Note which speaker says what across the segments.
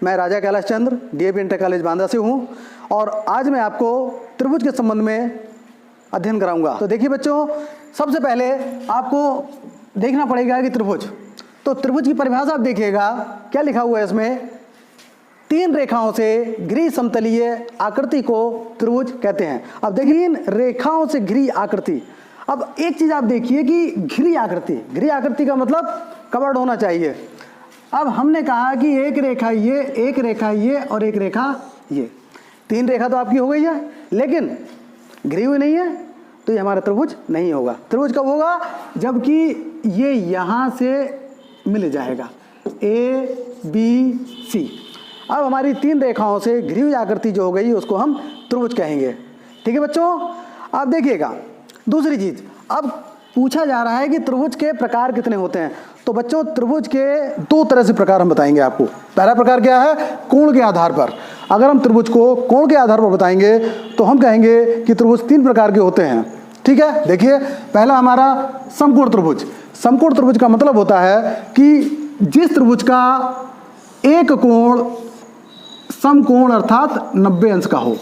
Speaker 1: मैं राजा Kailash Chandra DAV inter college Banda से हूँ और आज मैं आपको त्रिभुज के संबंध में अध्ययन कराऊंगा। तो देखिए बच्चों, सबसे पहले आपको देखना पड़ेगा कि त्रिभुज, तो त्रिभुज की परिभाषा आप देखिएगा क्या लिखा हुआ है इसमें। 3 रेखाओं से घिरी समतलीय आकृति को त्रिभुज कहते हैं। अब देखिए, 3 रेखाओं से घिरी आकृति। अब एक चीज आप देखिए कि घिरी आकृति का मतलब कवर्ड होना चाहिए। अब हमने कहा कि एक रेखा ये, एक रेखा ये और एक रेखा ये, 3 रेखा तो आपकी हो गई है, लेकिन घिरी हुई नहीं है, तो ये हमारा त्रिभुज नहीं होगा। त्रिभुज कब होगा? जबकि ये यहां से मिल जाएगा, A B C। अब हमारी 3 रेखाओं से घिरी हुई आकृति जो हो गई उसको हम त्रिभुज कहेंगे। ठीक है बच्चों, आप देखिएगा दूसरी चीज, अब पूछा जा रहा है कि त्रिभुज के प्रकार कितने होते हैं। तो बच्चों, त्रिभुज के 2 तरह से प्रकार हम बताएंगे आपको। पहला प्रकार क्या है? कोण के आधार पर। अगर हम त्रिभुज को कोण के आधार पर बताएंगे तो हम कहेंगे कि त्रिभुज 3 प्रकार के होते हैं। ठीक है, देखिए पहला हमारा समकोण त्रिभुज। समकोण त्रिभुज का मतलब होता है कि जिस त्रिभुज का एक कोण समकोण अर्थात 90 अंश का हो।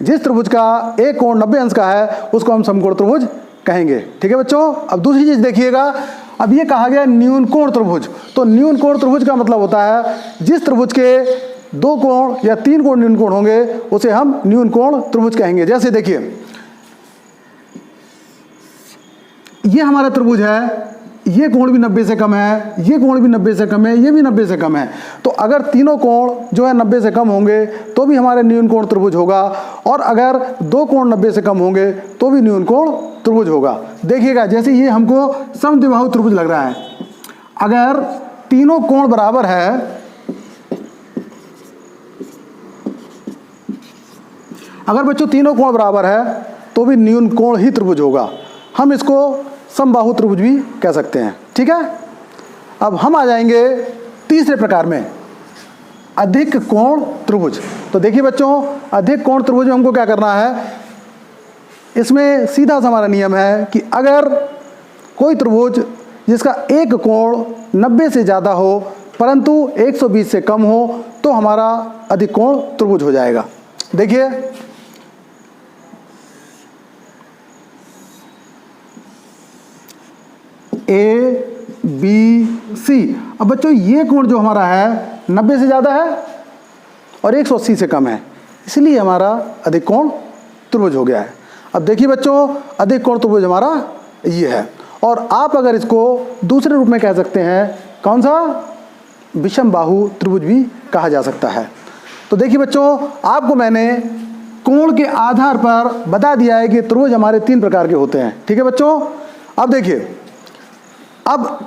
Speaker 1: जिस त्रिभुज का एक कोण 90 अंश का है उसको हम समकोण त्रिभुज कहेंगे। ठीक है बच्चों, अब दूसरी चीज देखिएगा, अब ये कहा गया न्यून कोण त्रिभुज। तो न्यून कोण त्रिभुज का मतलब होता है जिस त्रिभुज के 2 कोण या 3 कोण न्यून कोण होंगे उसे हम न्यून कोण त्रिभुज कहेंगे। जैसे देखिए, ये हमारा त्रिभुज है, ये कोण भी 90 से कम है, ये कोण भी 90 से कम है, ये भी 90 से कम है। तो अगर तीनों कोण जो है 90 से कम होंगे तो भी हमारे न्यून कोण त्रिभुज होगा, और अगर 2 कोण 90 से कम होंगे तो भी न्यून कोण त्रिभुज होगा। देखिएगा, जैसे ये हमको समद्विबाहु त्रिभुज लग रहा है। अगर तीनों कोण बराबर है, अगर बच्चों तीनों कोण बराबर है तो भी न्यून कोण ही त्रिभुज होगा। हम इसको समबाहु त्रिभुज भी कह सकते हैं। ठीक है, अब हम आ जाएंगे तीसरे प्रकार में, अधिक कोण त्रिभुज। तो देखिए बच्चों, अधिक कोण त्रिभुज में हमको क्या करना है, इसमें सीधा सा हमारा नियम है कि अगर कोई त्रिभुज जिसका एक कोण 90 से ज़्यादा हो परंतु 120 से कम हो तो हमारा अधिक कोण त्रिभुज हो जाएगा। देखिए, ABC। अब बच्चों, ये कोण जो हमारा है 90 से ज़्यादा है और 180 से कम है, इसलिए हमारा अधिक कोण त्रिभुज हो गया है। अब देखिए बच्चों, अधिक कोण त्रिभुज हमारा ये है, और आप अगर इसको दूसरे रूप में कह सकते हैं, कौन सा? विषम बाहु त्रिभुज भी कहा जा सकता है। तो देखिए बच्चों, आपको मैंने कोण के आधार पर बता दिया है कि त्रिभुज हमारे 3 प्रकार के होते हैं। ठीक है बच्चों, अब देखिए, अब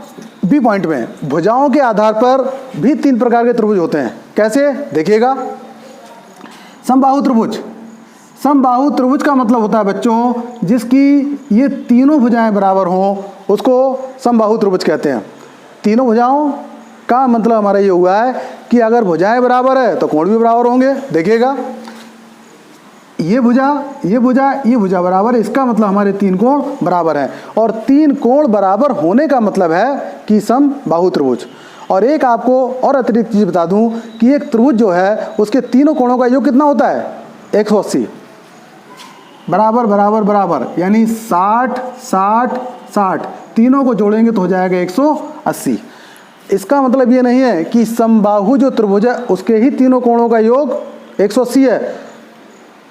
Speaker 1: बी पॉइंट में भुजाओं के आधार पर भी 3 प्रकार के त्रिभुज होते हैं। कैसे? देखिएगा, समबाहु त्रिभुज। समबाहु त्रिभुज का मतलब होता है बच्चों जिसकी ये तीनों भुजाएं बराबर हों उसको समबाहु त्रिभुज कहते हैं। तीनों भुजाओं का मतलब हमारा ये हुआ है कि अगर भुजाएं बराबर है तो कोण भी बराबर होंगे। देखिएगा, ये भुजा, ये भुजा, ये भुजा बराबर है, इसका मतलब हमारे 3 कोण बराबर हैं, और 3 कोण बराबर होने का मतलब है कि समबाहु त्रिभुज। और एक आपको और अतिरिक्त चीज बता दूं कि एक त्रिभुज जो है उसके तीनों कोणों का योग कितना होता है? 180। बराबर बराबर बराबर, यानी 60 60 60, तीनों को जोड़ेंगे तो हो जाएगा 180। इसका मतलब ये नहीं है कि समबाहु जो त्रिभुज है उसके ही तीनों कोणों का योग 180 है।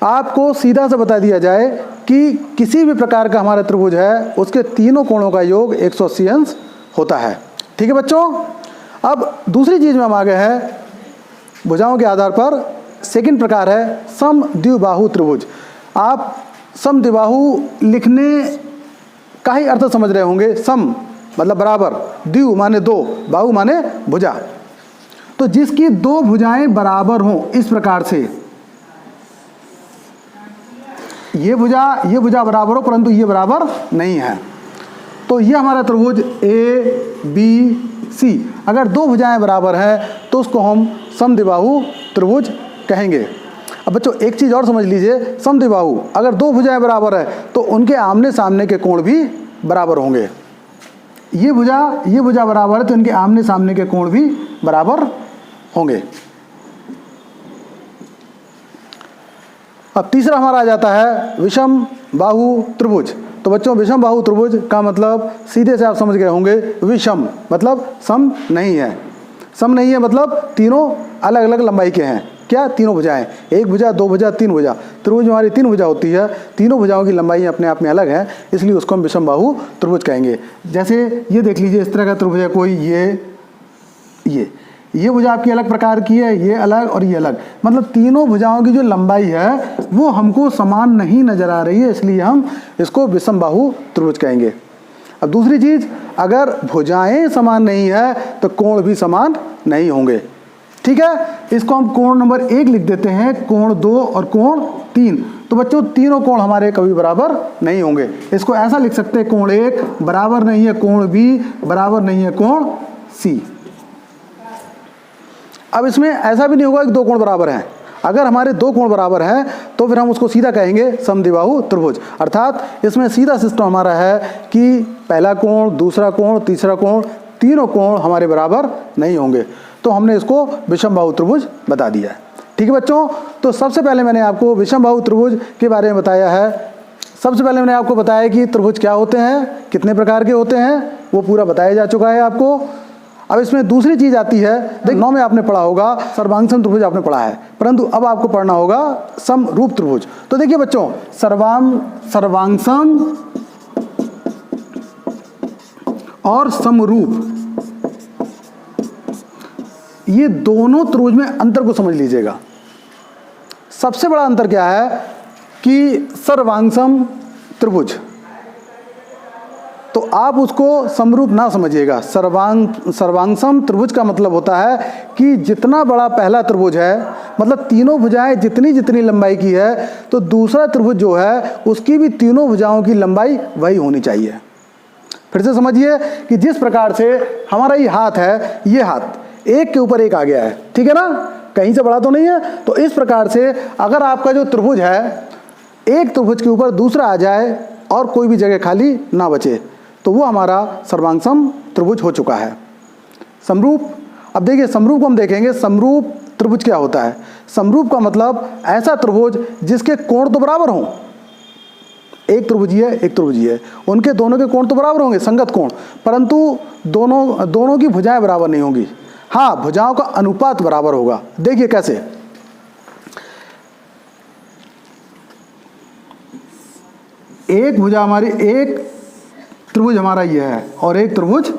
Speaker 1: आपको सीधा से बता दिया जाए कि किसी भी प्रकार का हमारा त्रिभुज है उसके तीनों कोणों का योग 180 अंश होता है। ठीक है बच्चों, अब दूसरी चीज में हम आ गए हैं भुजाओं के आधार पर। सेकंड प्रकार है समद्विबाहु त्रिभुज। आप समद्विबाहु लिखने का ही अर्थ समझ रहे होंगे। सम मतलब बराबर, द्वि माने 2, बाहु माने भुजा। तो जिसकी 2 भुजाएं बराबर हों, इस प्रकार से ये भुजा बराबर हो परंतु ये बराबर नहीं है, तो ये हमारा त्रिभुज ABC। अगर 2 भुजाएं बराबर हैं तो उसको हम समद्विबाहु त्रिभुज कहेंगे। अब बच्चों एक चीज़ और समझ लीजिए, समद्विबाहु अगर 2 भुजाएं बराबर है तो उनके आमने सामने के कोण भी बराबर होंगे। ये भुजा बराबर है तो इनके आमने सामने के कोण भी बराबर होंगे। अब तीसरा हमारा आ जाता है विषम बाहु त्रिभुज। तो बच्चों विषम बाहु त्रिभुज का मतलब सीधे से आप समझ गए होंगे, विषम मतलब सम नहीं है। सम नहीं है मतलब तीनों अलग अलग लंबाई के हैं। क्या? तीनों भुजाएं, एक भुजा, दो भुजा, तीन भुजा। त्रिभुज हमारी तीन भुजा होती है, तीनों भुजाओं की लंबाई अपने आप में अलग है, इसलिए उसको हम विषम बाहु त्रिभुज कहेंगे। जैसे ये देख लीजिए, इस तरह का त्रिभुज है कोई, ये भुजा आपकी अलग प्रकार की है, ये अलग और ये अलग, मतलब तीनों भुजाओं की जो लंबाई है वो हमको समान नहीं नजर आ रही है, इसलिए हम इसको विषम बाहु त्रिभुज कहेंगे। अब दूसरी चीज, अगर भुजाएं समान नहीं है तो कोण भी समान नहीं होंगे। ठीक है, इसको हम कोण नंबर 1 लिख देते हैं, कोण 2 और कोण 3। तो बच्चों तीनों कोण हमारे कभी बराबर नहीं होंगे। इसको ऐसा लिख सकते हैं, कोण 1 बराबर नहीं है कोण B, बराबर नहीं है कोण C। अब इसमें ऐसा भी नहीं होगा कि दो कोण बराबर हैं। अगर हमारे दो कोण बराबर हैं तो फिर हम उसको सीधा कहेंगे समद्विबाहु त्रिभुज। अर्थात इसमें सीधा सिस्टम हमारा है कि पहला कोण, दूसरा कोण, तीसरा कोण, तीनों कोण हमारे बराबर नहीं होंगे, तो हमने इसको विषम बाहु त्रिभुज बता दिया है। ठीक है बच्चों, तो सबसे पहले मैंने आपको विषम बाहु त्रिभुज के बारे में बताया है। सबसे पहले मैंने आपको बताया कि त्रिभुज क्या होते हैं, कितने प्रकार के होते हैं, वो पूरा बताया जा चुका है आपको। अब इसमें दूसरी चीज आती है, देख 9 में आपने पढ़ा होगा सर्वांगसम त्रिभुज आपने पढ़ा है, परंतु अब आपको पढ़ना होगा समरूप त्रिभुज। तो देखिए बच्चों, सर्वांगसम और समरूप, ये दोनों त्रिभुज में अंतर को समझ लीजिएगा। सबसे बड़ा अंतर क्या है कि सर्वांगसम त्रिभुज, तो आप उसको समरूप ना समझिएगा। सर्वांगसम त्रिभुज का मतलब होता है कि जितना बड़ा पहला त्रिभुज है, मतलब तीनों भुजाएं जितनी जितनी लंबाई की है, तो दूसरा त्रिभुज जो है उसकी भी तीनों भुजाओं की लंबाई वही होनी चाहिए। फिर से समझिए कि जिस प्रकार से हमारा ये हाथ है, ये हाथ एक के ऊपर एक आ गया है, ठीक है ना, कहीं से बड़ा तो नहीं है। तो इस प्रकार से अगर आपका जो त्रिभुज है, एक त्रिभुज के ऊपर दूसरा आ जाए और कोई भी जगह खाली ना बचे, तो वो हमारा सर्वांगसम त्रिभुज हो चुका है। समरूप, अब देखिए समरूप को हम देखेंगे। समरूप त्रिभुज क्या होता है? समरूप का मतलब ऐसा त्रिभुज जिसके कोण तो बराबर हों। एक त्रिभुज है, एक त्रिभुज है, उनके दोनों के कोण तो बराबर होंगे, संगत कोण, परंतु दोनों की भुजाएं बराबर नहीं होंगी। हाँ, भुजाओं का अनुपात बराबर होगा। देखिए कैसे, एक भुजा हमारी, एक त्रिभुज हमारा ये है और एक त्रिभुज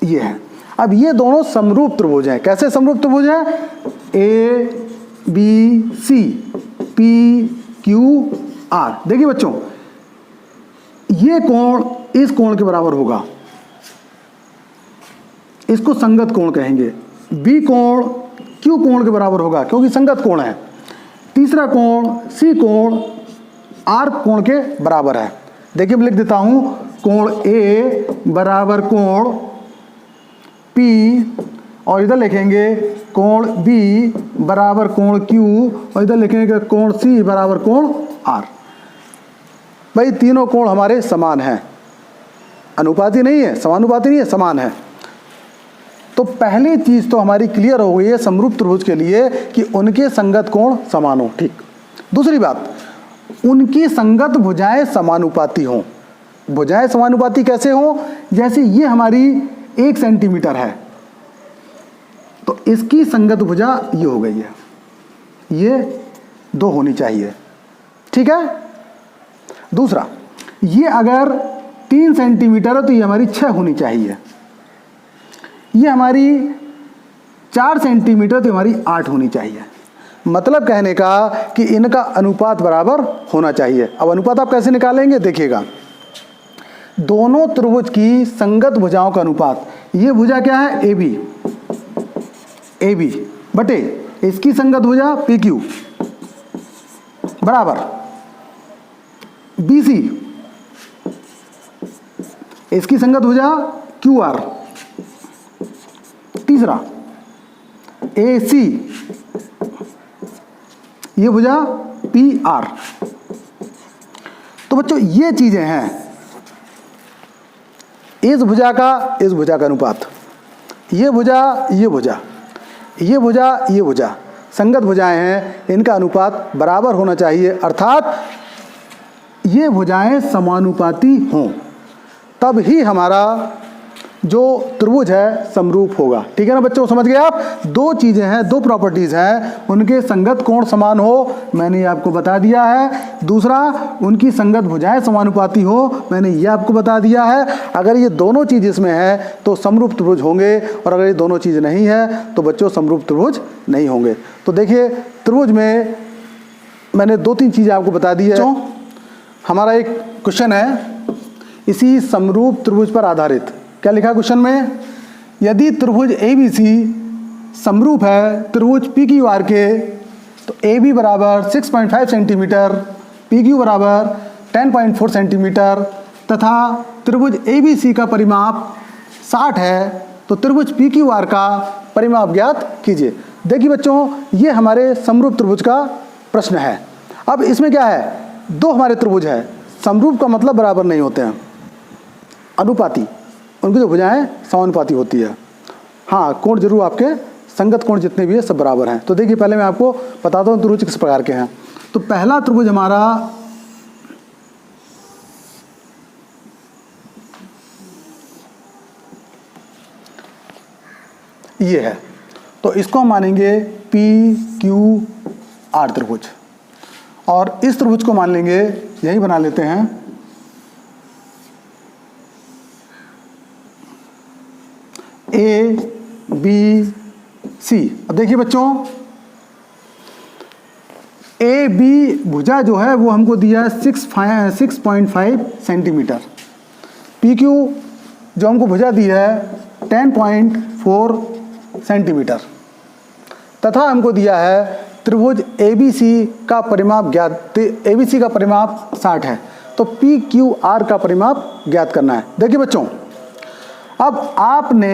Speaker 1: ये है। अब ये दोनों समरूप त्रिभुज हैं। कैसे समरूप त्रिभुज हैं? ABC, PQR। देखिए बच्चों, ये कोण इस कोण के बराबर होगा, इसको संगत कोण कहेंगे। B कोण Q कोण के बराबर होगा क्योंकि संगत कोण है। तीसरा कोण C कोण R कोण के बराबर है। देखिए मैं लिख देता हूं, कोण A बराबर कोण P, और इधर लिखेंगे कोण B बराबर कोण Q, और इधर लिखेंगे कोण C बराबर कोण R। भाई तीनों कोण हमारे समान हैं, अनुपाती नहीं है, समानुपाती नहीं है, समान है। तो पहली चीज तो हमारी क्लियर हो गई है समरूप त्रिभुज के लिए कि उनके संगत कोण समान हो। ठीक, दूसरी बात, उनकी संगत भुजाएं समानुपाती हों। भुजाएं समानुपाती कैसे हों? जैसे ये हमारी 1 सेंटीमीटर है, तो इसकी संगत भुजा ये हो गई है, ये 2 होनी चाहिए। ठीक है। दूसरा, ये अगर 3 सेंटीमीटर है तो ये हमारी 6 होनी चाहिए। ये हमारी 4 सेंटीमीटर तो हमारी 8 होनी चाहिए। मतलब कहने का कि इनका अनुपात बराबर होना चाहिए। अब अनुपात आप कैसे निकालेंगे? देखिएगा, दोनों त्रिभुज की संगत भुजाओं का अनुपात, ये भुजा क्या है? AB बटे इसकी संगत भुजा PQ बराबर BC, इसकी संगत भुजा QR। तीसरा AC, ये भुजा PR। तो बच्चों ये चीजें हैं, इस भुजा का अनुपात, ये भुजा, ये भुजा, ये भुजा संगत भुजाएं हैं, इनका अनुपात बराबर होना चाहिए, अर्थात ये भुजाएं समानुपाती हों, तब ही हमारा जो त्रिभुज है समरूप होगा। ठीक है ना बच्चों, समझ गए आप? दो चीज़ें हैं, दो प्रॉपर्टीज़ हैं, उनके संगत कोण समान हो, मैंने ये आपको बता दिया है। दूसरा, उनकी संगत भुजाएं समानुपाती हो, मैंने ये आपको बता दिया है। अगर ये दोनों चीज़ इसमें है तो समरूप त्रिभुज होंगे, और अगर ये दोनों चीज़ नहीं है तो बच्चों समरूप त्रिभुज नहीं होंगे। तो देखिए, त्रिभुज में मैंने 2-3 चीज़ें आपको बता दी है। हमारा एक क्वेश्चन है इसी समरूप त्रिभुज पर आधारित। क्या लिखा क्वेश्चन में? यदि त्रिभुज ABC समरूप है त्रिभुज PQR के, तो AB बराबर 6.5 सेंटीमीटर, PQ बराबर 10.4 सेंटीमीटर तथा त्रिभुज ABC का परिमाप 60 है, तो त्रिभुज PQR का परिमाप ज्ञात कीजिए। देखिए बच्चों, ये हमारे समरूप त्रिभुज का प्रश्न है। अब इसमें क्या है, दो हमारे त्रिभुज है, समरूप का मतलब बराबर नहीं होते हैं, अनुपाती, उनकी जो भुजाएं समानुपाती होती है। हाँ, कोण जरूर आपके संगत कोण जितने भी है सब बराबर हैं। तो देखिए, पहले मैं आपको बताता हूँ त्रिभुज किस प्रकार के हैं। तो पहला त्रिभुज हमारा ये है, तो इसको हम मानेंगे PQR त्रिभुज, और इस त्रिभुज को मान लेंगे, यही बना लेते हैं ABC। अब देखिए बच्चों, AB भुजा जो है वो हमको दिया है 6.5 सेंटीमीटर, PQ जो हमको भुजा दी है 10.4 सेंटीमीटर, तथा हमको दिया है त्रिभुज ABC का परिमाप ज्ञात, ABC का परिमाप 60 है, तो PQR का परिमाप ज्ञात करना है। देखिए बच्चों, अब आपने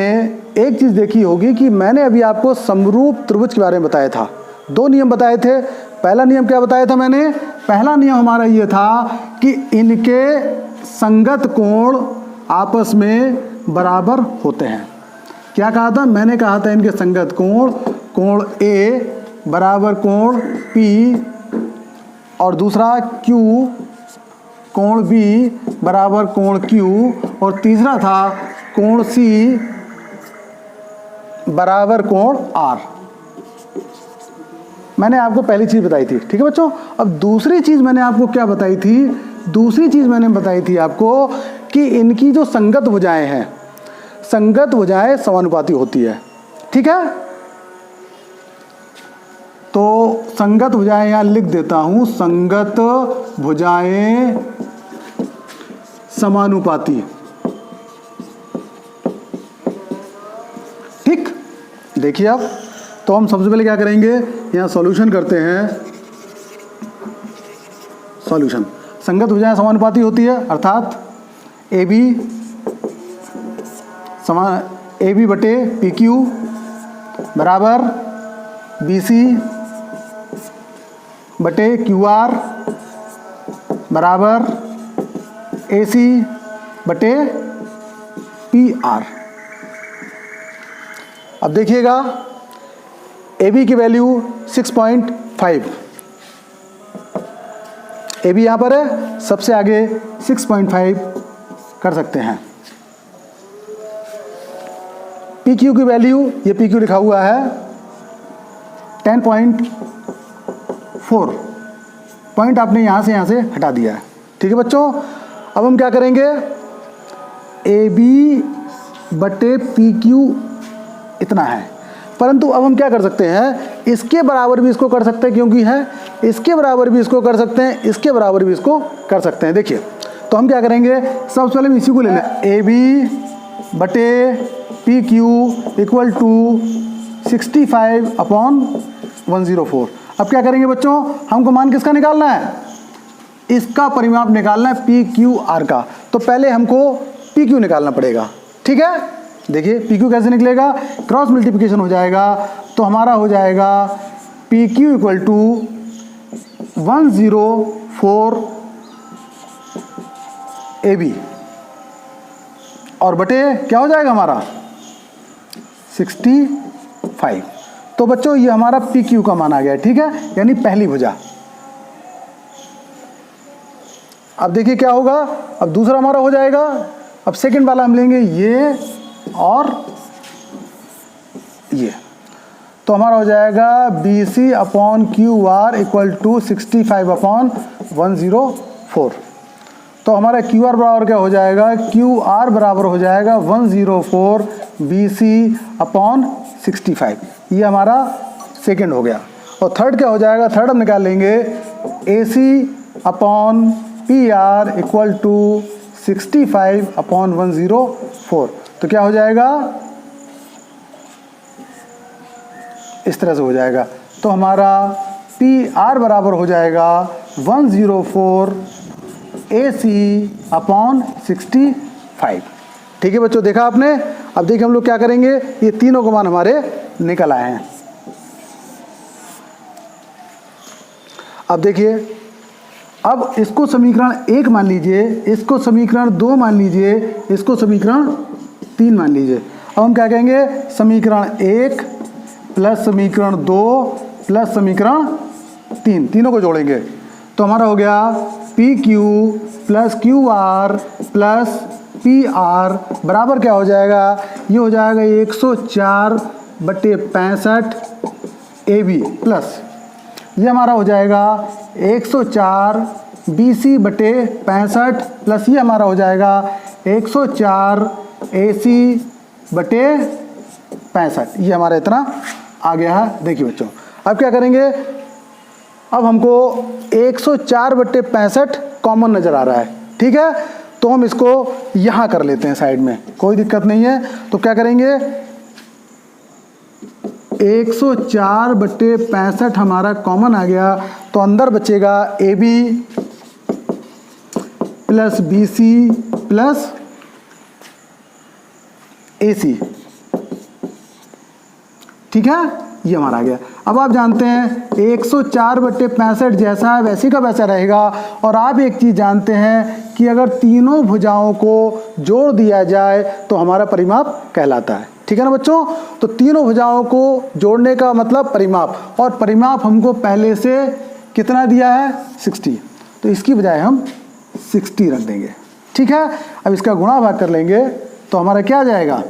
Speaker 1: एक चीज़ देखी होगी कि मैंने अभी आपको समरूप त्रिभुज के बारे में बताया था, 2 नियम बताए थे। पहला नियम क्या बताया था मैंने? पहला नियम हमारा ये था कि इनके संगत कोण आपस में बराबर होते हैं। क्या कहा था? मैंने कहा था इनके संगत कोण, कोण A बराबर कोण P, और दूसरा Q कोण B बराबर कोण Q, और तीसरा था कोण C बराबर कोण R। मैंने आपको पहली चीज़ बताई थी, ठीक है बच्चों। अब दूसरी चीज़ मैंने आपको क्या बताई थी? दूसरी चीज़ मैंने बताई थी आपको कि इनकी जो संगत भुजाएं हैं, संगत भुजाएं समानुपाती होती है, ठीक है। तो संगत भुजाएं यहां लिख देता हूं, संगत भुजाएं समानुपाती, ठीक। देखिए अब तो हम सबसे पहले क्या करेंगे, यहाँ सॉल्यूशन करते हैं। सॉल्यूशन, संगत भुजाएं समानुपाती होती है, अर्थात AB बटे PQ बराबर BC बटे QR बराबर AC बटे PR। अब देखिएगा, AB की वैल्यू 6.5, AB यहाँ पर है, सबसे आगे 6.5 कर सकते हैं। PQ की वैल्यू, ये PQ लिखा हुआ है 10.4, पॉइंट आपने यहाँ से हटा दिया है, ठीक है बच्चों। अब हम क्या करेंगे, AB बटे PQ इतना है, परंतु अब हम क्या कर सकते हैं, इसके बराबर भी इसको कर सकते हैं, क्योंकि है इसके बराबर भी इसको कर सकते हैं, इसके बराबर भी इसको कर सकते हैं। देखिए, तो हम क्या करेंगे, सबसे पहले हम इसी को ले लें, AB बटे PQ इक्वल टू 65/104। अब क्या करेंगे बच्चों, हमको मान किसका निकालना है, इसका परिमाप निकालना है PQR का। तो पहले हमको PQ निकालना पड़ेगा, ठीक है। देखिए PQ कैसे निकलेगा, क्रॉस मल्टीप्लिकेशन हो जाएगा, तो हमारा हो जाएगा PQ इक्वल टू 104 AB, और बटे क्या हो जाएगा हमारा 65। तो बच्चों ये हमारा पी क्यू का मान आ गया, ठीक है, यानी पहली भुजा। अब देखिए क्या होगा, अब दूसरा हमारा हो जाएगा। अब सेकंड वाला हम लेंगे ये और ये, तो हमारा हो जाएगा B C upon Q R equal to 65 upon 104। तो हमारा क्यू आर बराबर क्या हो जाएगा, क्यू आर बराबर हो जाएगा 104 बी सी अपॉन 65। ये हमारा सेकंड हो गया। और थर्ड क्या हो जाएगा, थर्ड हम निकाल लेंगे A C upon P R equal to 65 upon 104। तो क्या हो जाएगा, इस तरह से हो जाएगा। तो हमारा पी आर बराबर हो जाएगा 104 ए सी अपॉन 65। ठीक है बच्चों, देखा आपने। अब देखिए हम लोग क्या करेंगे, ये तीनों के मान हमारे निकल आए हैं। अब देखिए, अब इसको समीकरण 1 मान लीजिए, इसको समीकरण 2 मान लीजिए, इसको समीकरण 3 मान लीजिए। अब हम क्या कहेंगे, समीकरण 1 प्लस समीकरण 2 प्लस समीकरण 3, तीनों को जोड़ेंगे। तो हमारा हो गया P Q plus Q R plus P R बराबर क्या हो जाएगा, ये हो जाएगा 104/65 ए बी प्लस ये हमारा हो जाएगा 104 बी सी बटे 65 प्लस ये हमारा हो जाएगा 104 ए सी बटे 65। ये हमारा इतना आ गया है। देखिए बच्चों, अब क्या करेंगे, अब हमको 104/65 कॉमन नज़र आ रहा है, ठीक है, तो हम इसको यहाँ कर लेते हैं साइड में, कोई दिक्कत नहीं है। तो क्या करेंगे, 104/65 हमारा कॉमन आ गया, तो अंदर बचेगा A B plus B C plus A C, ठीक है, ये हमारा आ गया। अब आप जानते हैं 104/65 जैसा है वैसे का वैसा रहेगा। और आप एक चीज़ जानते हैं कि अगर तीनों भुजाओं को जोड़ दिया जाए तो हमारा परिमाप कहलाता है, ठीक है ना बच्चों। तो तीनों भुजाओं को जोड़ने का मतलब परिमाप, और परिमाप हमको पहले से कितना दिया है, 60, तो इसकी बजाय हम 60 रख देंगे, ठीक है। अब इसका गुणा भाग कर लेंगे तो हमारा क्या आ जाएगा,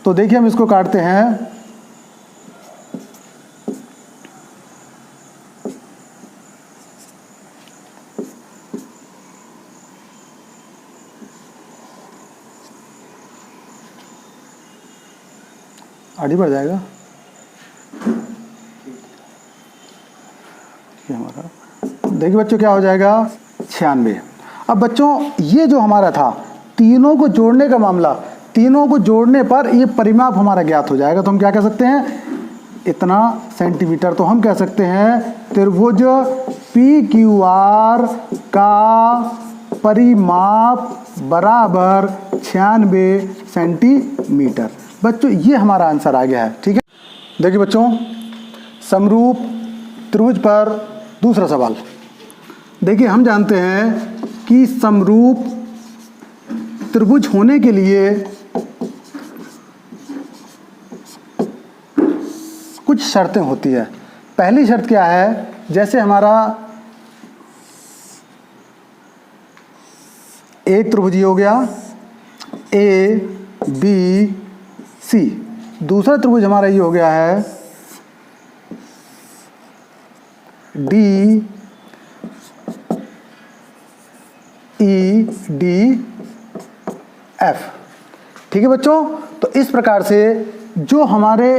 Speaker 1: तो देखिए हम इसको काटते हैं, आगे बढ़ जाएगा ये हमारा। देखिए बच्चों क्या हो जाएगा, 96। अब बच्चों ये जो हमारा था तीनों को जोड़ने का मामला, तीनों को जोड़ने पर ये परिमाप हमारा ज्ञात हो जाएगा। तो हम क्या कह सकते हैं, इतना सेंटीमीटर। तो हम कह सकते हैं त्रिभुज पी क्यू आर का परिमाप बराबर 96 सेंटीमीटर। बच्चों ये हमारा आंसर आ गया है, ठीक है। देखिए बच्चों, समरूप त्रिभुज पर दूसरा सवाल। देखिए हम जानते हैं कि समरूप त्रिभुज होने के लिए कुछ शर्तें होती है। पहली शर्त क्या है, जैसे हमारा एक त्रिभुज हो गया ए बी सी, दूसरा त्रिभुज हमारा ये हो गया है डी ई डी एफ, ठीक है बच्चों। तो इस प्रकार से जो हमारे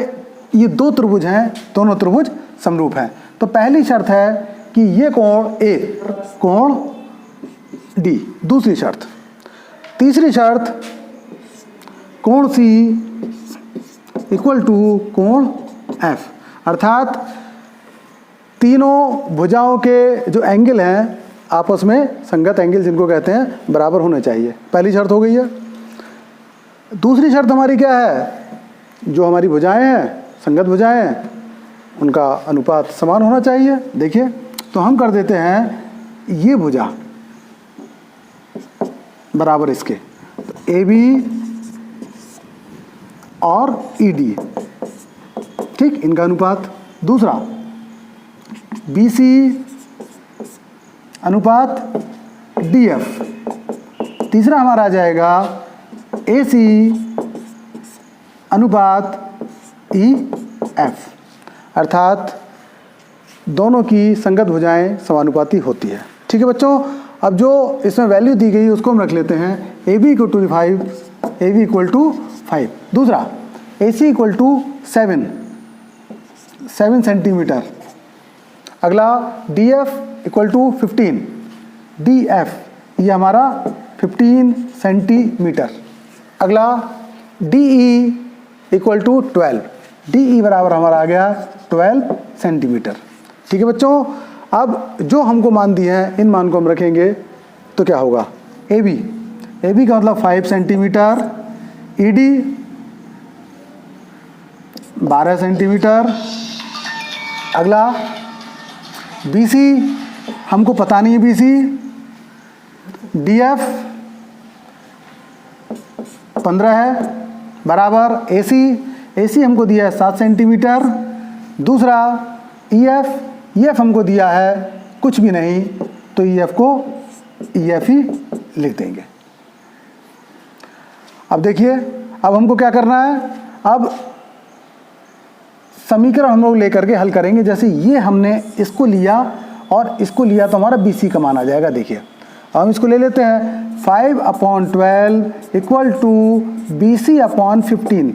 Speaker 1: ये दो त्रिभुज हैं, दोनों त्रिभुज समरूप हैं। तो पहली शर्त है कि ये कोण ए, कोण डी, दूसरी शर्त। तीसरी शर्त कोण सी इक्वल टू कोण एफ, अर्थात तीनों भुजाओं के जो एंगल हैं आपस में संगत एंगल जिनको कहते हैं बराबर होने चाहिए। पहली शर्त हो गई है। दूसरी शर्त हमारी क्या है, जो हमारी भुजाएं हैं, संगत भुजाएं हैं, उनका अनुपात समान होना चाहिए। देखिए तो हम कर देते हैं ये भुजा बराबर इसके, तो ए बी और ई डी ठीक, इनका अनुपात। दूसरा BC अनुपात DF। तीसरा हमारा आ जाएगा AC अनुपात EF, अर्थात दोनों की संगत भुजाएं समानुपाती होती है। ठीक है बच्चों, अब जो इसमें वैल्यू दी गई उसको हम रख लेते हैं AB equal to 5, AB equal to 5। दूसरा AC इक्वल टू 7 सेंटीमीटर। अगला DF इक्वल टू 15, DF ये हमारा 15 सेंटीमीटर। अगला DE इक्वल टू 12, DE बराबर हमारा आ गया 12 सेंटीमीटर। ठीक है बच्चों, अब जो हमको मान दिए हैं इन मान को हम रखेंगे तो क्या होगा। AB का मतलब 5 सेंटीमीटर, ED 12 सेंटीमीटर। अगला BC हमको पता नहीं है BC, DF 15 है बराबर AC हमको दिया है 7 सेंटीमीटर। दूसरा EF हमको दिया है कुछ भी नहीं, तो EF को EF ही लिख देंगे। अब देखिए, अब हमको क्या करना है, अब समीकरण हम लोग लेकर के हल करेंगे। जैसे ये हमने इसको लिया और इसको लिया तो हमारा BC का मान आ जाएगा। देखिए हम इसको ले लेते हैं 5/12 equal to BC/15।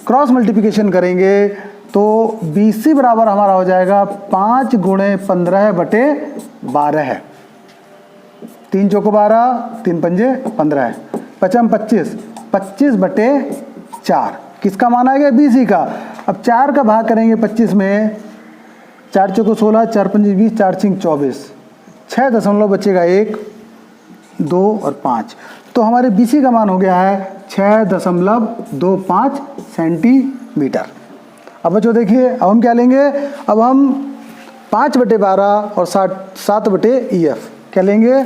Speaker 1: Cross multiplication करेंगे तो BC बराबर हमारा हो जाएगा 5 गुणे 15/12 है। 3 चौको 12, 3 पंजे 15 है, 5 25, 25/4 किसका मान आएगा BC का। अब 4 का भाग करेंगे 25 में, 4 चौको 16, 4 पंजे 20, 4 छिंग 24, 6 दशमलव बचेगा 1, 2 और 5, तो हमारे BC का मान हो गया है 6.25 सेंटीमीटर। अब बच्चों देखिए, अब हम क्या लेंगे, अब हम 5/12 और 7/EF क्या लेंगे,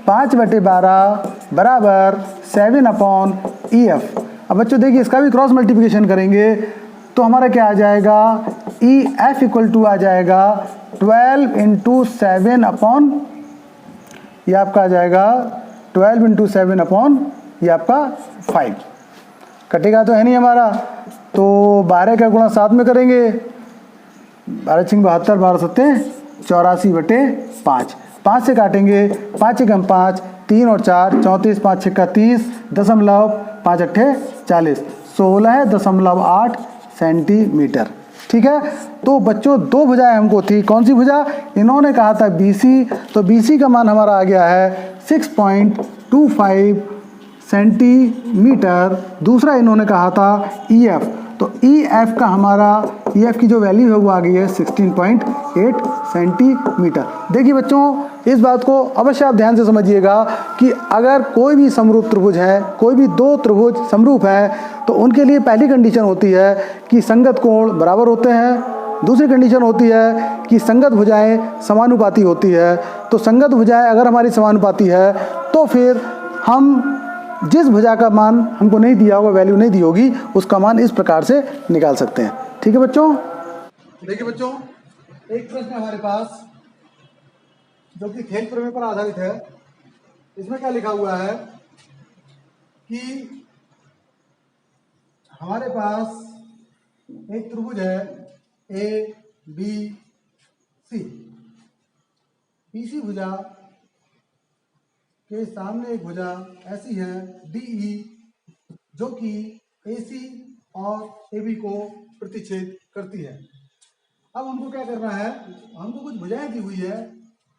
Speaker 1: 5/12 बराबर 7/EF। अब बच्चों देखिए, इसका भी क्रॉस मल्टीप्लिकेशन करेंगे तो हमारा क्या आ जाएगा, EF इक्वल टू आ जाएगा 12 × 7 ये आपका आ जाएगा 12 × 7 ये आपका 5। कटेगा तो है नहीं हमारा, तो 12 का गुणा 7 में करेंगे, 12 छिंग 72, 12 सत्ते 84/5। 5 से काटेंगे, 5 एकम 5, 3 और 4 34, 5 छक्का 30, 5 अट्ठे 40, 16.8 सेंटीमीटर। ठीक है, तो बच्चों दो भुजाएं हमको थी, कौन सी भुजा, इन्होंने कहा था BC, तो BC का मान हमारा आ गया है 6.25 सेंटीमीटर। दूसरा इन्होंने कहा था EF, तो EF का हमारा EF की जो वैल्यू है वो आ गई है 16.8 सेंटीमीटर। देखिए बच्चों, इस बात को अवश्य आप ध्यान से समझिएगा कि अगर कोई भी समरूप त्रिभुज है, कोई भी दो त्रिभुज समरूप है, तो उनके लिए पहली कंडीशन होती है कि संगत कोण बराबर होते हैं। दूसरी कंडीशन होती है कि संगत भुजाएं समानुपाती होती है। तो संगत भुजाएं अगर हमारी समानुपाती है तो फिर हम जिस भुजा का मान हमको नहीं दिया होगा, वैल्यू नहीं दी होगी, उसका मान इस प्रकार से निकाल सकते हैं। ठीक है बच्चों, देखिए बच्चों, एक प्रश्न हमारे पास जो कि खेल प्रमेय पर आधारित है। इसमें क्या लिखा हुआ है कि हमारे पास एक त्रिभुज है ABC, BC भुजा के सामने एक भुजा ऐसी है DE जो कि AC और AB को प्रतिच्छेद करती है। अब हमको क्या करना है, हमको कुछ भुजाएं दी हुई है।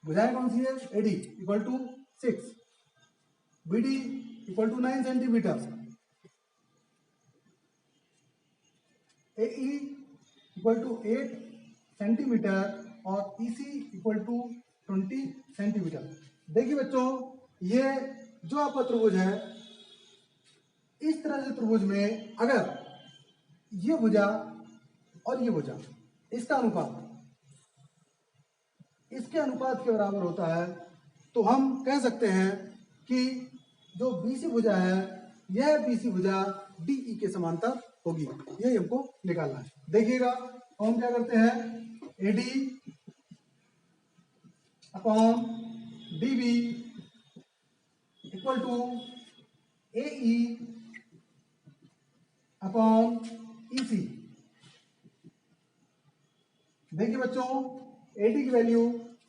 Speaker 1: भुजाएं कौन सी है, AD equal to 6, BD equal to 9 centimetre, AE equal to 8 centimetre और EC इक्वल टू 20 सेंटीमीटर। देखिए बच्चों, ये जो आपका त्रिभुज है, इस तरह से त्रिभुज में अगर ये भुजा और ये भुजा इसका अनुपात इसके अनुपात के बराबर होता है, तो हम कह सकते हैं कि जो BC भुजा है, यह BC भुजा DE के समांतर होगी, ये हमको निकालना है। देखिएगा हम क्या करते हैं, AD upon DB equal to AE upon EC। देखिए बच्चों, AD की वैल्यू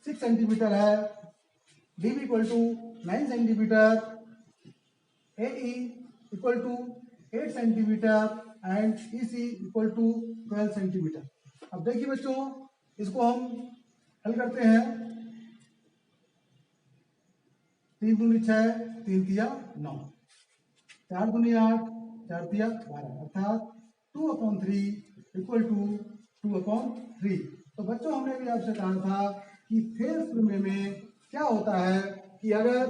Speaker 1: 6 सेंटीमीटर है, DB equal to 9 centimetre, AE equal to 8 centimetre and EC equal to 12 centimetre. अब देखिए बच्चों, इसको हम हल करते हैं। 3 दूनी 6, 3 तिया 9, 4 दूनी 8, 4 तिया 12, अर्थात 2/3 इक्वल टू 2/3। तो बच्चों, हमने भी आपसे कहा था कि फेस प्रमेय में क्या होता है कि अगर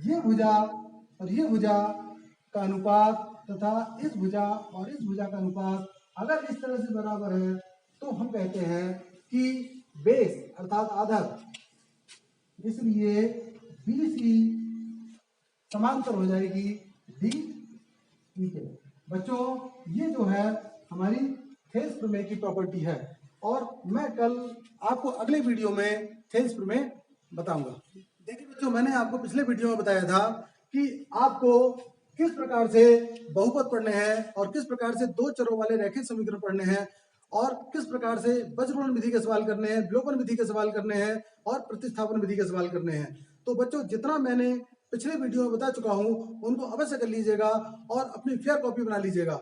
Speaker 1: ये भुजा और ये भुजा का अनुपात तथा इस भुजा और इस भुजा का अनुपात अगर इस तरह से बराबर है तो हम कहते हैं कि बेस अर्थात आधार, इसलिए BC समांतर हो जाएगी DE के। बच्चों, ये जो है हमारी थेल्स प्रमेय की प्रॉपर्टी है और मैं कल आपको अगले वीडियो में थेल्स प्रमेय बताऊंगा। देखिए बच्चों, मैंने आपको पिछले वीडियो में बताया था कि आपको किस प्रकार से बहुपद पढ़ने हैं और किस प्रकार से दो चरों वाले रैखिक समीकरण पढ़ने हैं और किस प्रकार से बजगुणन विधि के सवाल करने हैं, विलोपन विधि के सवाल करने हैं और प्रतिस्थापन विधि के सवाल करने हैं। तो बच्चों, जितना मैंने पिछले वीडियो में बता चुका हूं उनको अवश्य कर लीजिएगा और अपनी फेयर कॉपी बना लीजिएगा,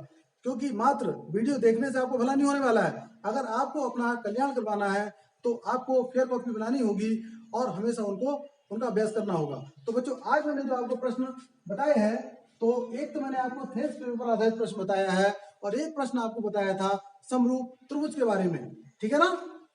Speaker 1: क्योंकि मात्र वीडियो देखने से आपको भला नहीं होने वाला है। अगर आपको अपना कल्याण करवाना है तो आपको फेयर कॉपी बनानी होगी और हमेशा उनका अभ्यास करना होगा। तो बच्चों, आज मैंने जो आपको प्रश्न बताए हैं, तो एक तो मैंने आपको थेल्स प्रमेय पर आधारित प्रश्न बताया है और एक प्रश्न आपको बताया था समरूप त्रिभुज के बारे में, ठीक है ना।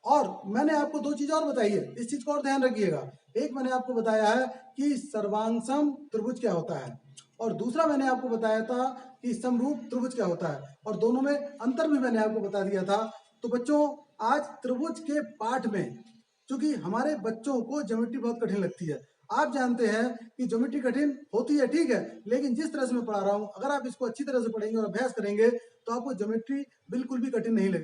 Speaker 1: और मैंने आपको दो चीज और बताई है, इस चीज को और ध्यान रखिएगा। एक मैंने आपको बताया है कि सर्वांगसम त्रिभुज क्या होता है और दूसरा मैंने आपको बताया था कि समरूप त्रिभुज क्या होता है, और दोनों में अंतर भी मैंने आपको बता दिया था। तो बच्चों, आज त्रिभुज के पाठ में, क्योंकि हमारे बच्चों को ज्योमेट्री बहुत कठिन लगती है, आप जानते हैं कि ज्योमेट्री कठिन होती है, ठीक है, लेकिन जिस तरह से मैं पढ़ा रहा हूं, अगर आप इसको अच्छी तरह से पढ़ेंगे और अभ्यास करेंगे तो आपको ज्योमेट्री बिल्कुल भी कठिन नहीं लगेगी।